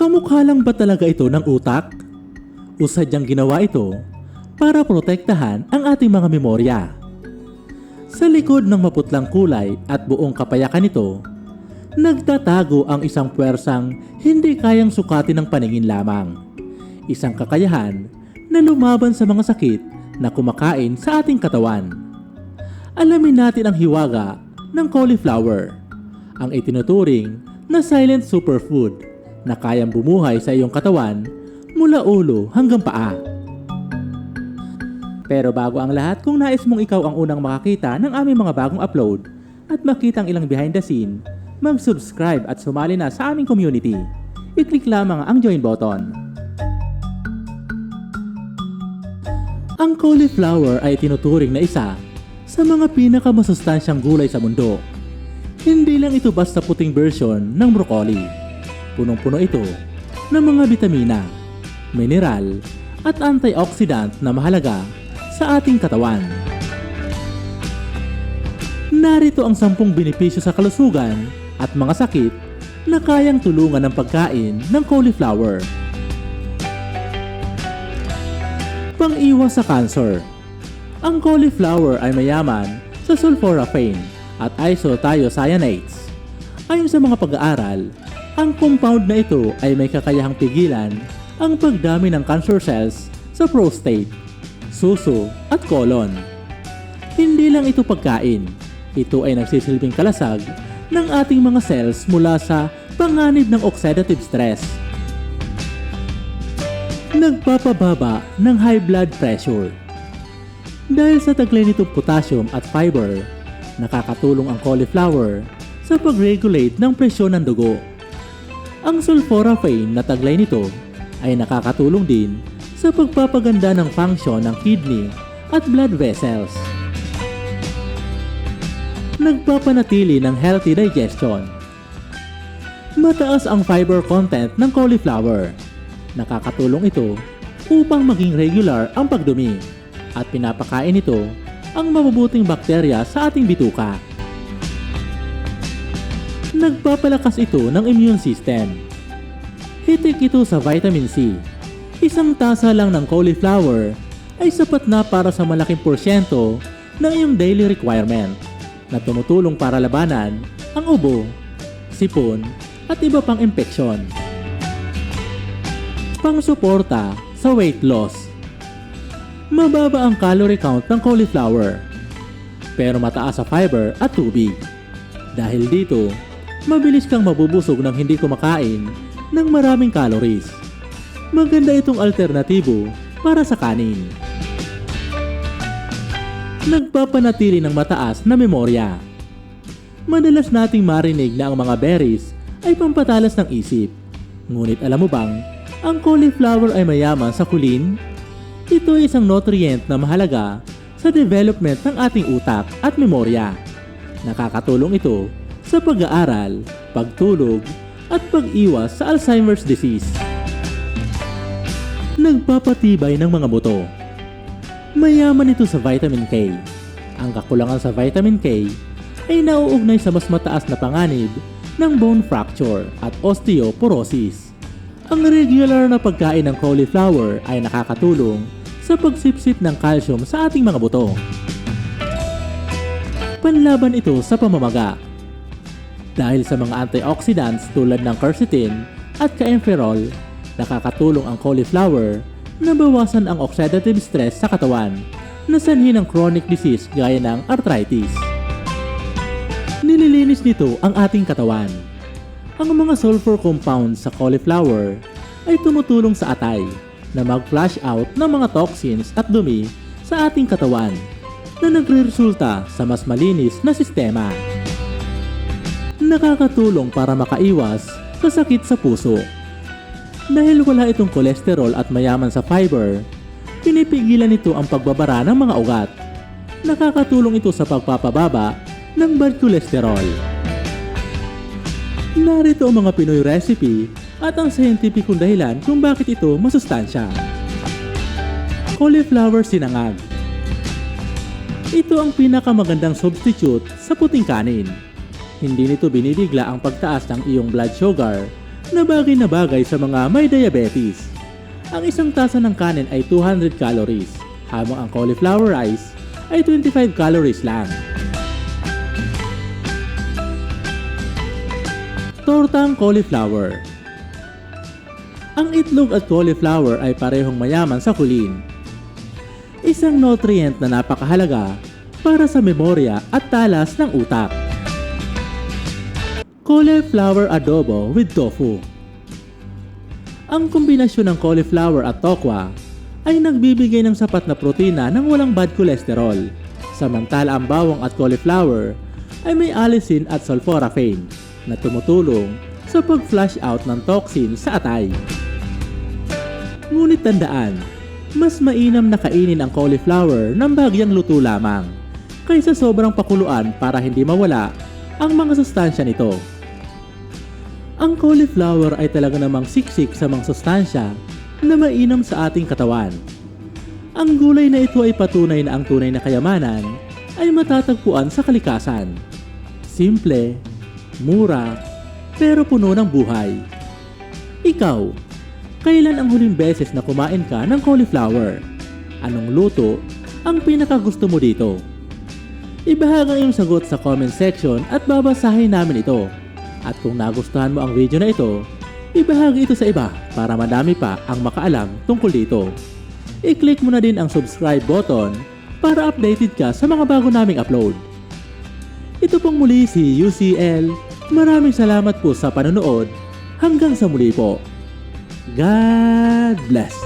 Kamukha lang ba talaga ito ng utak? O sadyang ginawa ito para protektahan ang ating mga memorya? Sa likod ng maputlang kulay at buong kapayakan nito, nagtatago ang isang puwersang hindi kayang sukatin ng paningin lamang. Isang kakayahan na lumaban sa mga sakit na kumakain sa ating katawan. Alamin natin ang hiwaga ng cauliflower, ang itinuturing na silent superfood na kayang bumuhay sa iyong katawan mula ulo hanggang paa. Pero bago ang lahat, kung nais mong ikaw ang unang makakita ng aming mga bagong upload at makita ang ilang behind the scene, mag-subscribe at sumali na sa aming community. I-click lamang ang join button. Ang cauliflower ay tinuturing na isa sa mga pinakamasustansyang gulay sa mundo. Hindi lang ito basta puting version ng broccoli. Punong-puno ito ng mga bitamina, mineral at antioxidant na mahalaga sa ating katawan. Narito ang 10 benepisyo sa kalusugan at mga sakit na kayang tulungan ng pagkain ng cauliflower. Pang-iwas sa cancer. Ang cauliflower ay mayaman sa sulforaphane at isothiocyanates. Ayon sa mga pag-aaral, ang compound na ito ay may kakayahang pigilan ang pagdami ng cancer cells sa prostate, suso at colon. Hindi lang ito pagkain, ito ay nagsisilbing kalasag ng ating mga cells mula sa panganib ng oxidative stress. Nagpapababa ng high blood pressure. Dahil sa taglay nitong potassium at fiber, nakakatulong ang cauliflower sa pag-regulate ng presyon ng dugo. Ang sulforaphane na taglay nito ay nakakatulong din sa pagpapaganda ng function ng kidney at blood vessels. Nagpapanatili ng healthy digestion. Mataas ang fiber content ng cauliflower. Nakakatulong ito upang maging regular ang pagdumi at pinapakain ito ang mabubuting bakterya sa ating bituka. Nagpapalakas ito ng immune system. Hitik ito sa vitamin C. Isang tasa lang ng cauliflower ay sapat na para sa malaking porsyento ng iyong daily requirement na tumutulong para labanan ang ubo, sipon at iba pang impeksyon. Pangsuporta sa weight loss. Mababa ang calorie count ng cauliflower pero mataas sa fiber at tubig. Dahil dito, mabilis kang mabubusog ng hindi kumakain ng maraming calories. Maganda itong alternatibo para sa kanin. Nagpapanatili ng mataas na memorya. Madalas nating marinig na ang mga berries ay pampatalas ng isip. Ngunit alam mo bang, ang cauliflower ay mayaman sa kulin? Ito ay isang nutrient na mahalaga sa development ng ating utak at memorya. Nakakatulong ito sa pag-aaral, pagtulog, at pag-iwas sa Alzheimer's disease. Nagpapatibay ng mga buto. Mayaman ito sa vitamin K. Ang kakulangan sa vitamin K ay nauugnay sa mas mataas na panganib ng bone fracture at osteoporosis. Ang regular na pagkain ng cauliflower ay nakakatulong sa pagsipsip ng calcium sa ating mga buto. Panlaban ito sa pamamaga. Dahil sa mga antioxidants tulad ng quercetin at kaempferol, nakakatulong ang cauliflower na bawasan ang oxidative stress sa katawan na sanhi ng chronic disease gaya ng arthritis. Nililinis nito ang ating katawan. Ang mga sulfur compounds sa cauliflower ay tumutulong sa atay na mag-flush out ng mga toxins at dumi sa ating katawan na nagre-resulta sa mas malinis na sistema. Nakakatulong para makaiwas sa sakit sa puso. Dahil wala itong kolesterol at mayaman sa fiber, pinipigilan nito ang pagbabara ng mga ugat. Nakakatulong ito sa pagpapababa ng bad cholesterol. Narito ang mga Pinoy recipe at ang scientificong dahilan kung bakit ito masustansya. Cauliflower sinangag. Ito ang pinakamagandang substitute sa puting kanin. Hindi nito binibigla ang pagtaas ng iyong blood sugar na bagay sa mga may diabetes. Ang isang tasa ng kanin ay 200 calories, habang ang cauliflower rice ay 25 calories lang. Tortang cauliflower. Ang itlog at cauliflower ay parehong mayaman sa kulin. Isang nutrient na napakahalaga para sa memorya at talas ng utak. Cauliflower adobo with tofu. Ang kombinasyon ng cauliflower at tokwa ay nagbibigay ng sapat na protina ng walang bad cholesterol, samantala ang bawang at cauliflower ay may allicin at sulforaphane na tumutulong sa pag-flush out ng toxin sa atay. Ngunit tandaan, mas mainam na kainin ang cauliflower ng bagyang luto lamang kaysa sobrang pakuluan para hindi mawala ang mga sustansya nito. Ang cauliflower ay talaga namang siksik sa mga sustansya na mainam sa ating katawan. Ang gulay na ito ay patunay na ang tunay na kayamanan ay matatagpuan sa kalikasan. Simple, mura, pero puno ng buhay. Ikaw, kailan ang huling beses na kumain ka ng cauliflower? Anong luto ang pinakagusto mo dito? Ibahagi ang iyong sagot sa comment section at babasahin namin ito. At kung nagustuhan mo ang video na ito, ibahagi ito sa iba para madami pa ang makaalam tungkol dito. I-click mo na din ang subscribe button para updated ka sa mga bago naming upload. Ito pong muli si UCL. Maraming salamat po sa panonood. Hanggang sa muli po. God bless.